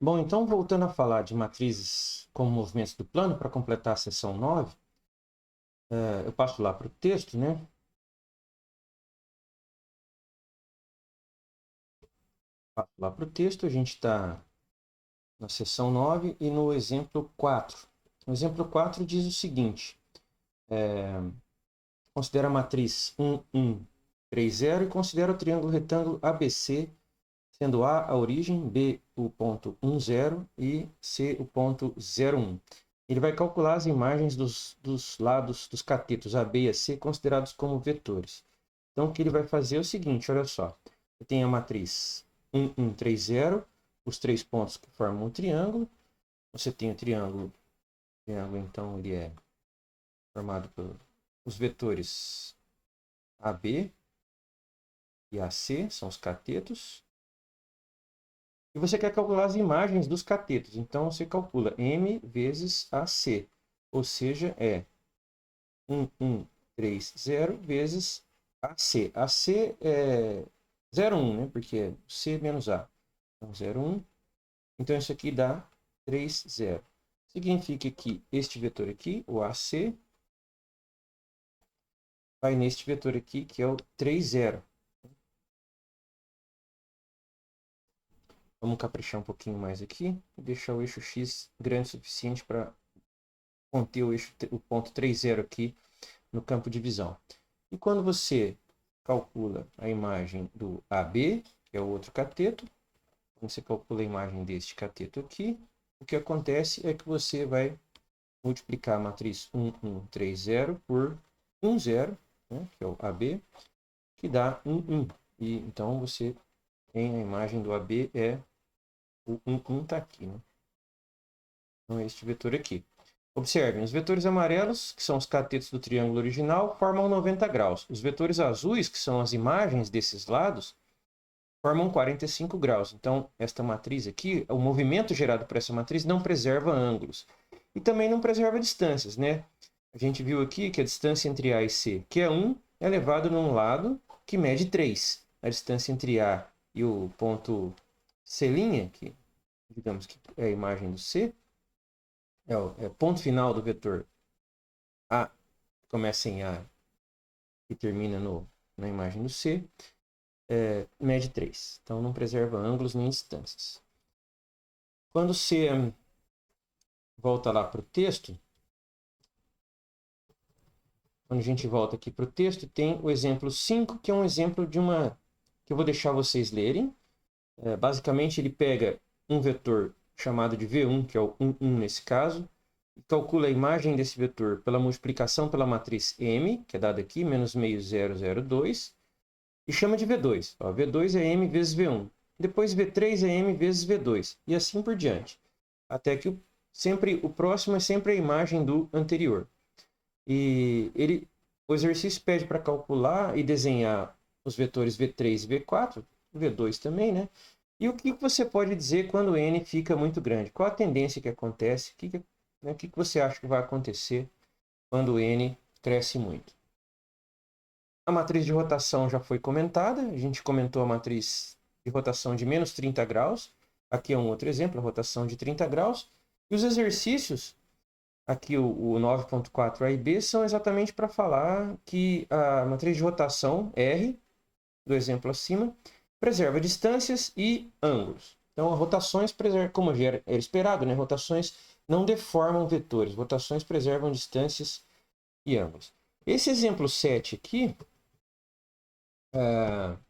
Bom, então voltando a falar de matrizes como movimentos do plano, para completar a seção 9, eu passo lá para o texto, né? Passo lá para o texto, a gente está na seção 9 e no exemplo 4. O exemplo 4 diz o seguinte: considera a matriz 1, 1, 3, 0 e considera o triângulo retângulo ABC, sendo A a origem, B o ponto 1, 0 e C o ponto 0, 1. Ele vai calcular as imagens dos lados dos catetos AB e AC considerados como vetores. Então, o que ele vai fazer é o seguinte, olha só. Eu tenho a matriz 1, 1, 3, 0, os três pontos que formam um triângulo. Você tem o triângulo, então, ele é formado pelos vetores AB e AC, são os catetos. E você quer calcular as imagens dos catetos. Então, você calcula M vezes AC. Ou seja, é 1, 1, 3, 0 vezes AC. AC é 0, 1, né? Porque é C menos A. Então, 0, 1. Então, isso aqui dá 3, 0. Significa que este vetor aqui, o AC, vai neste vetor aqui, que é o 3, 0. Vamos caprichar um pouquinho mais aqui e deixar o eixo X grande o suficiente para conter o ponto 3, 0 aqui no campo de visão. E quando você calcula a imagem do AB, que é o outro cateto, quando você calcula a imagem deste cateto aqui, o que acontece é que você vai multiplicar a matriz 1, 1, 3, 0 por 1, 0, né, que é o AB, que dá 1, 1. E então você tem a imagem do AB, o 1, 1 está aqui. Né? Então é este vetor aqui. Observem, os vetores amarelos, que são os catetos do triângulo original, formam 90 graus. Os vetores azuis, que são as imagens desses lados, formam 45 graus. Então, esta matriz aqui, o movimento gerado por essa matriz não preserva ângulos. E também não preserva distâncias, né? A gente viu aqui que a distância entre A e C, que é 1, é elevado num lado que mede 3. A distância entre A e o ponto C', que digamos que é a imagem do C, é o ponto final do vetor A, começa em A e termina na imagem do C, mede 3. Então, não preserva ângulos nem distâncias. Quando você volta lá para o texto, quando a gente volta aqui para o texto, tem o exemplo 5, que é um exemplo de uma que eu vou deixar vocês lerem. Basicamente, ele pega um vetor chamado de V1, que é o 1, 1 nesse caso, e calcula a imagem desse vetor pela multiplicação pela matriz M, que é dada aqui, menos meio 0, 0, 2, e chama de V2. Ó, V2 é M vezes V1. Depois V3 é M vezes V2. E assim por diante. Até que sempre, o próximo é sempre a imagem do anterior. E o exercício pede para calcular e desenhar os vetores V3 e V4, V2 também, né? E o que você pode dizer quando n fica muito grande? Qual a tendência que acontece? O que você acha que vai acontecer quando n cresce muito? A matriz de rotação já foi comentada. A gente comentou a matriz de rotação de menos 30 graus. Aqui é um outro exemplo, a rotação de 30 graus. E os exercícios, aqui o 9.4a e b, são exatamente para falar que a matriz de rotação, R, do exemplo acima, preserva distâncias e ângulos. Então, rotações preservam, como já era esperado, né? Rotações não deformam vetores, rotações preservam distâncias e ângulos. Esse exemplo 7 aqui,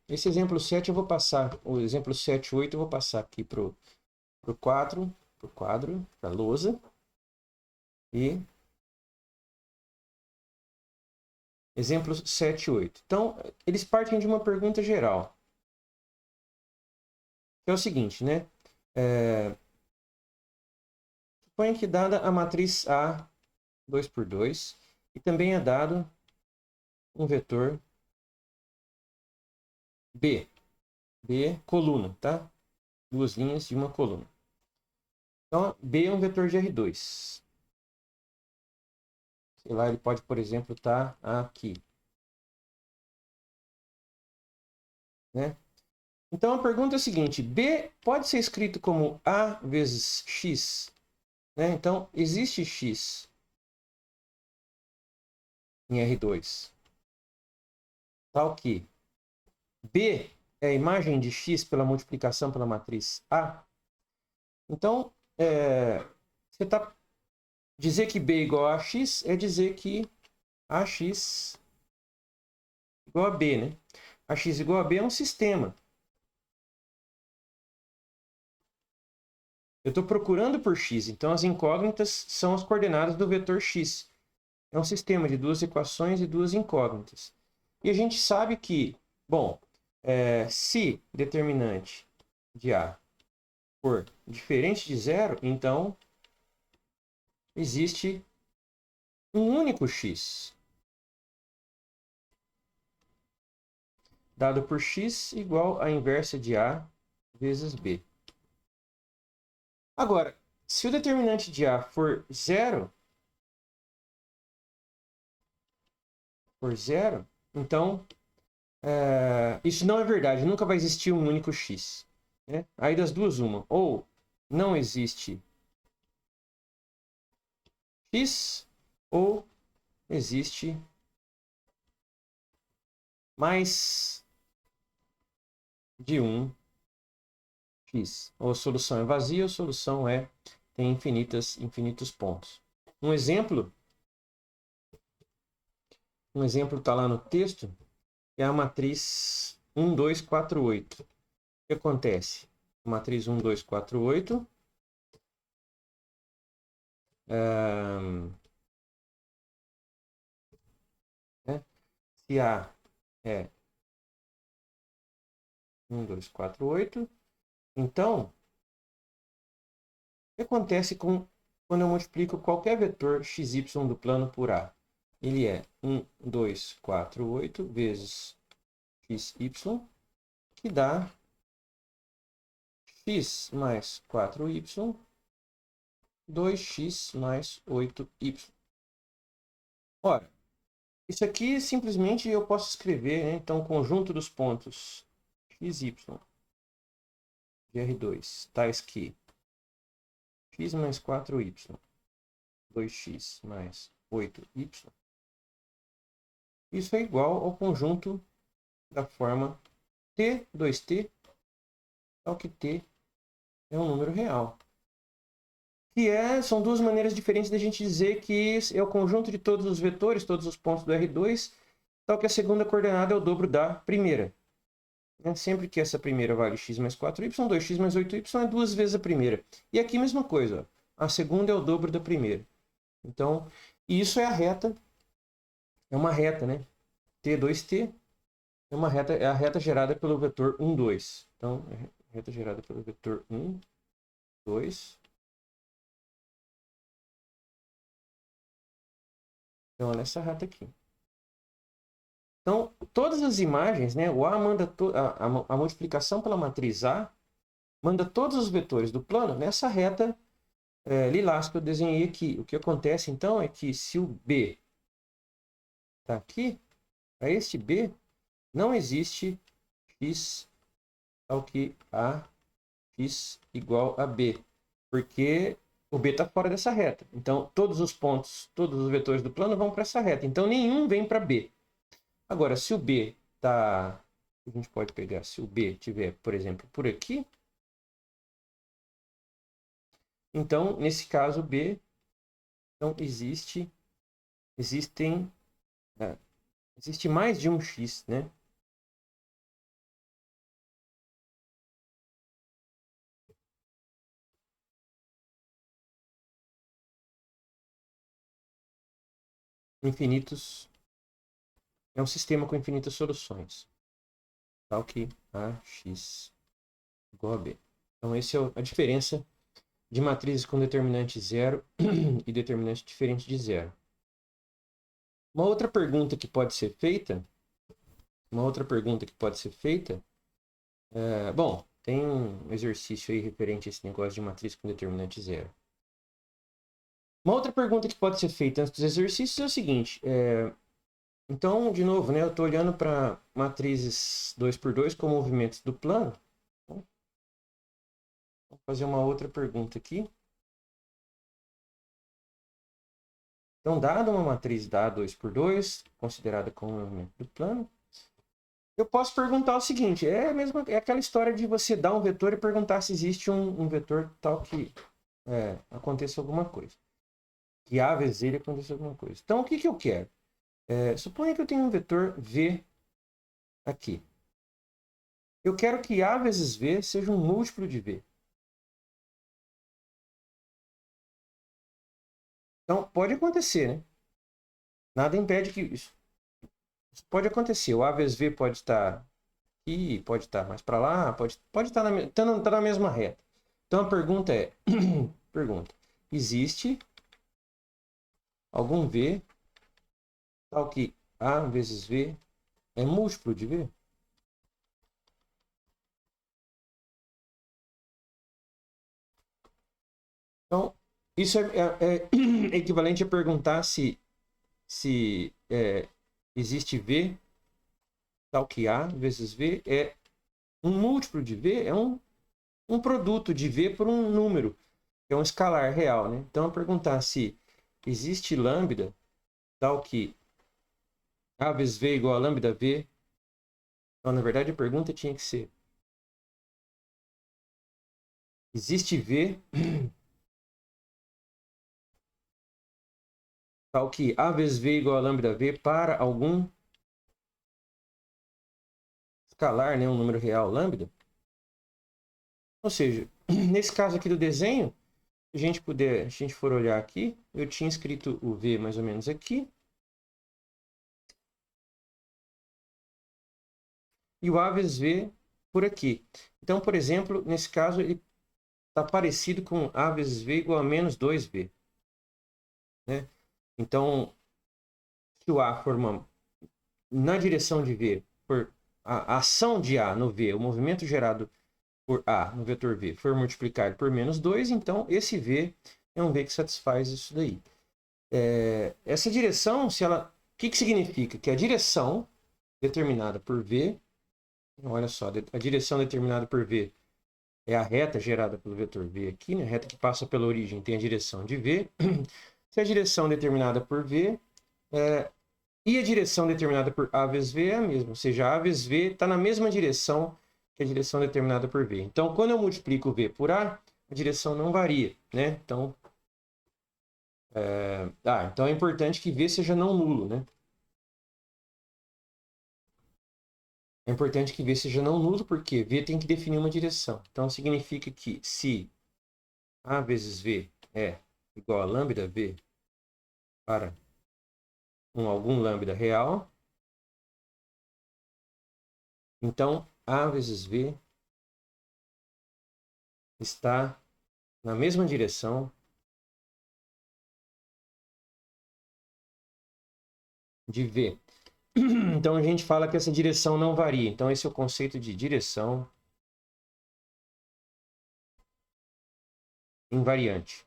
esse exemplo 7 eu vou passar, o exemplo 7 e 8 eu vou passar aqui para o quadro, para a lousa. E exemplos 7 e 8. Então, eles partem de uma pergunta geral. Que é o seguinte, né? Suponha que dada a matriz A 2 por 2 e também é dado um vetor B. B, coluna, tá? Duas linhas de uma coluna. Então, B é um vetor de R2. Sei lá, ele pode, por exemplo, estar aqui. Né? Então a pergunta é a seguinte: B pode ser escrito como A vezes X? Né? Então, existe X em R2, tal que B é a imagem de X pela multiplicação pela matriz A. Então, você está dizer que B é igual a X é dizer que AX igual a B, né? AX igual a B é um sistema. Eu estou procurando por x, então as incógnitas são as coordenadas do vetor x. É um sistema de duas equações e duas incógnitas. E a gente sabe que, bom, se determinante de A for diferente de zero, então existe um único x, dado por x igual à inversa de A vezes B. Agora, se o determinante de A for zero, então isso não é verdade, nunca vai existir um único x. Né? Aí das duas, uma. Ou não existe x, ou existe mais de um x. Ou a solução é vazia, ou a solução tem infinitos pontos. Um exemplo está lá no texto, é a matriz 1, 2, 4, 8. O que acontece? A matriz 1, 2, 4, 8. Né? Se A é 1, 2, 4, 8, então, o que acontece quando eu multiplico qualquer vetor xy do plano por A? Ele é 1, 2, 4, 8 vezes xy, que dá x mais 4y, 2x mais 8y. Ora, isso aqui simplesmente eu posso escrever, né? Então, o conjunto dos pontos xy de R2, tais que x mais 4y, 2x mais 8y, isso é igual ao conjunto da forma t, 2t, tal que t é um número real. São duas maneiras diferentes de a gente dizer que é o conjunto de todos os vetores, todos os pontos do R2, tal que a segunda coordenada é o dobro da primeira. Sempre que essa primeira vale x mais 4y, 2x mais 8y é duas vezes a primeira. E aqui a mesma coisa, ó. A segunda é o dobro da primeira. Então, isso é uma reta, né? T, 2t é a reta gerada pelo vetor 1, 2. Então, é a reta gerada pelo vetor 1, 2. Então, olha essa reta aqui. Então, todas as imagens, né? O A manda a multiplicação pela matriz A manda todos os vetores do plano nessa reta lilás que eu desenhei aqui. O que acontece, então, é que se o B está aqui, para este B, não existe x ao que a x igual a B, porque o B está fora dessa reta. Então, todos os pontos, todos os vetores do plano vão para essa reta. Então, nenhum vem para B. Agora, se o B está... A gente pode pegar, se o B estiver, por exemplo, por aqui, então, nesse caso, B, então, existe mais de um x, né? Infinitos. É um sistema com infinitas soluções. Tal que AX igual a B. Então, essa é a diferença de matrizes com determinante zero e determinante diferente de zero. Uma outra pergunta que pode ser feita, bom, tem um exercício aí referente a esse negócio de matriz com determinante zero. Uma outra pergunta que pode ser feita antes dos exercícios é o seguinte: Então, de novo, né, eu estou olhando para matrizes 2x2 com movimentos do plano. Vou fazer uma outra pergunta aqui. Então, dada uma matriz da 2x2, considerada como movimento do plano, eu posso perguntar o seguinte, é aquela história de você dar um vetor e perguntar se existe um vetor tal que aconteça alguma coisa. Que A vezes ele aconteça alguma coisa. Então, o que eu quero? Suponha que eu tenho um vetor V aqui. Eu quero que A vezes V seja um múltiplo de V. Então, pode acontecer, né? Nada impede que isso pode acontecer. O A vezes V pode estar aqui, pode estar mais para lá, pode estar tá na mesma reta. Então, a pergunta é... pergunta. Existe algum V tal que A vezes V é múltiplo de V? Então, isso é equivalente a perguntar se existe V tal que A vezes V é um múltiplo de V, é um produto de V por um número, que é um escalar real, né? Então, perguntar se existe lambda tal que A vezes V igual a lambda V. Então, na verdade, a pergunta tinha que ser: existe V tal que A vezes V igual a lambda V para algum escalar, né? Um número real, lambda? Ou seja, nesse caso aqui do desenho, se a gente for olhar aqui, eu tinha escrito o V mais ou menos aqui. E o A vezes V por aqui. Então, por exemplo, nesse caso, ele está parecido com A vezes V igual a menos 2V. Né? Então, se o A for na direção de V, por a ação de A no V, o movimento gerado por A no vetor V, for multiplicado por menos 2, então esse V é um V que satisfaz isso daí. Essa direção, se ela... O que significa? Que a direção determinada por V, olha só, a direção determinada por V é a reta gerada pelo vetor V aqui, né? A reta que passa pela origem tem a direção de V. Se a direção determinada por V e a direção determinada por A vezes V é a mesma, ou seja, A vezes V está na mesma direção que a direção determinada por V. Então, quando eu multiplico V por A direção não varia, né? Então, então é importante que V seja não nulo, né? É importante que V seja não nulo, porque V tem que definir uma direção. Então, significa que se A vezes V é igual a lambda V para algum lambda real, então A vezes V está na mesma direção de V. Então a gente fala que essa direção não varia. Então esse é o conceito de direção invariante.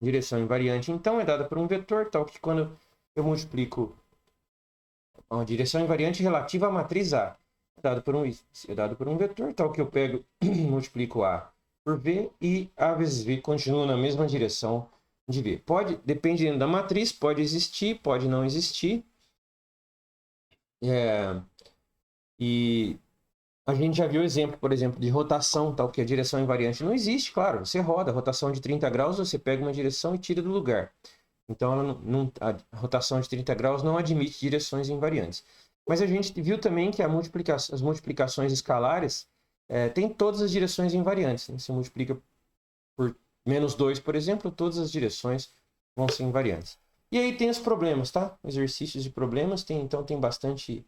Direção invariante, então, é dada por um vetor, tal que quando eu multiplico a direção invariante relativa à matriz A, é dado por um vetor, tal que eu pego multiplico A por V e A vezes V continua na mesma direção de V. Pode, dependendo da matriz, pode existir, pode não existir. E a gente já viu exemplo, por exemplo, de rotação, tal que a direção invariante não existe, claro. Você roda, a rotação de 30 graus, você pega uma direção e tira do lugar. Então, a rotação de 30 graus não admite direções invariantes. Mas a gente viu também que as multiplicações escalares têm todas as direções invariantes. Né? Se multiplica por menos 2, por exemplo, todas as direções vão ser invariantes. E aí tem os problemas, tá? Exercícios e problemas, então tem bastante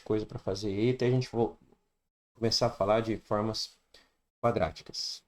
coisa para fazer. E até a gente começar a falar de formas quadráticas.